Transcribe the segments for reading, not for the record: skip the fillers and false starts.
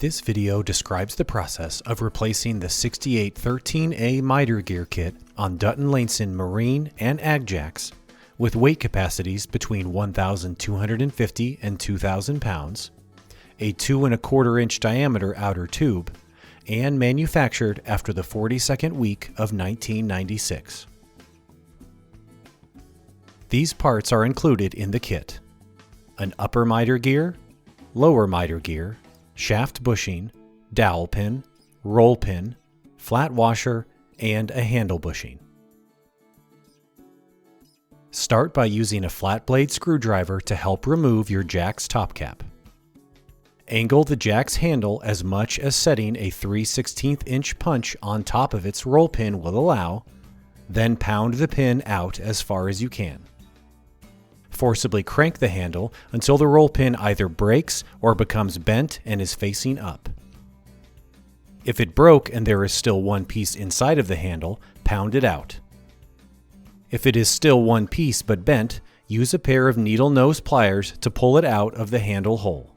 This video describes the process of replacing the 6813A miter gear kit on Dutton-Lainson marine and ag jacks with weight capacities between 1,250 and 2,000 pounds, a 2 1/4 inch diameter outer tube, and manufactured after the 42nd week of 1996. These parts are included in the kit: an upper miter gear, lower miter gear, shaft bushing, dowel pin, roll pin, flat washer, and a handle bushing. Start by using a flat blade screwdriver to help remove your jack's top cap. Angle the jack's handle as much as setting a 3/16 inch punch on top of its roll pin will allow, then pound the pin out as far as you can. Forcibly crank the handle until the roll pin either breaks or becomes bent and is facing up. If it broke and there is still one piece inside of the handle, pound it out. If it is still one piece but bent, use a pair of needle nose pliers to pull it out of the handle hole.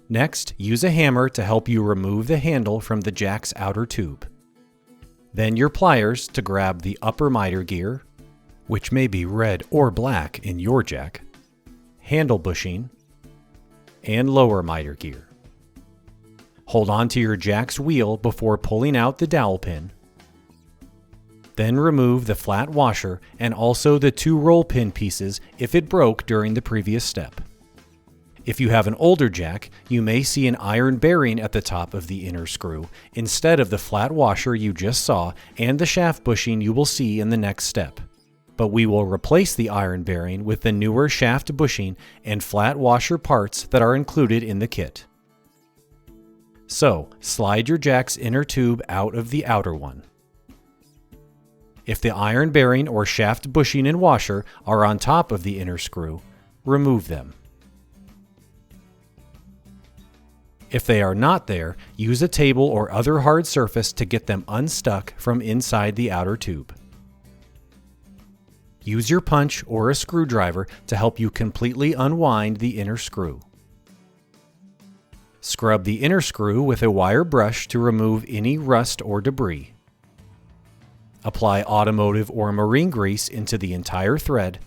Next, use a hammer to help you remove the handle from the jack's outer tube. Then your pliers to grab the upper miter gear, which may be red or black in your jack, handle bushing, and lower miter gear. Hold on to your jack's wheel before pulling out the dowel pin. Then remove the flat washer and also the 2 roll pin pieces if it broke during the previous step. If you have an older jack, you may see an iron bearing at the top of the inner screw instead of the flat washer you just saw and the shaft bushing you will see in the next step. But we will replace the iron bearing with the newer shaft bushing and flat washer parts that are included in the kit. So, slide your jack's inner tube out of the outer one. If the iron bearing or shaft bushing and washer are on top of the inner screw, remove them. If they are not there, use a table or other hard surface to get them unstuck from inside the outer tube. Use your punch or a screwdriver to help you completely unwind the inner screw. Scrub the inner screw with a wire brush to remove any rust or debris. Apply automotive or marine grease into the entire thread.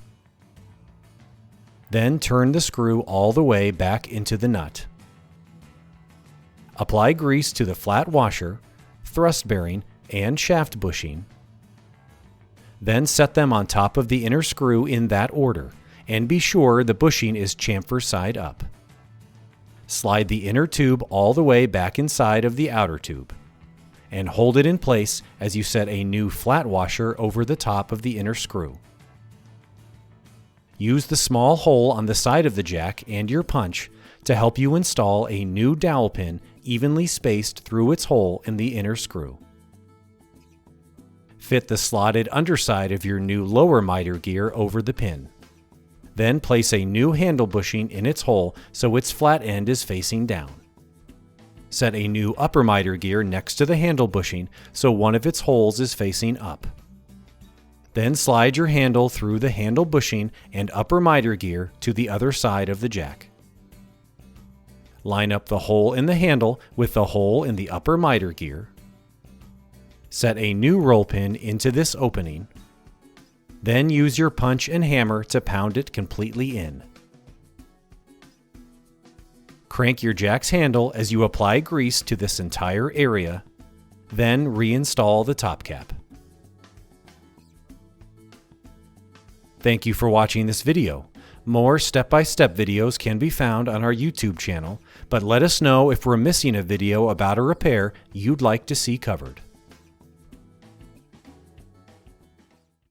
Then turn the screw all the way back into the nut. Apply grease to the flat washer, thrust bearing, and shaft bushing. Then set them on top of the inner screw in that order, and be sure the bushing is chamfer side up. Slide the inner tube all the way back inside of the outer tube, and hold it in place as you set a new flat washer over the top of the inner screw. Use the small hole on the side of the jack and your punch to help you install a new dowel pin evenly spaced through its hole in the inner screw. Fit the slotted underside of your new lower miter gear over the pin. Then place a new handle bushing in its hole so its flat end is facing down. Set a new upper miter gear next to the handle bushing so one of its holes is facing up. Then slide your handle through the handle bushing and upper miter gear to the other side of the jack. Line up the hole in the handle with the hole in the upper miter gear. Set a new roll pin into this opening. Then use your punch and hammer to pound it completely in. Crank your jack's handle as you apply grease to this entire area. Then reinstall the top cap. Thank you for watching this video. More step-by-step videos can be found on our YouTube channel, but let us know if we're missing a video about a repair you'd like to see covered.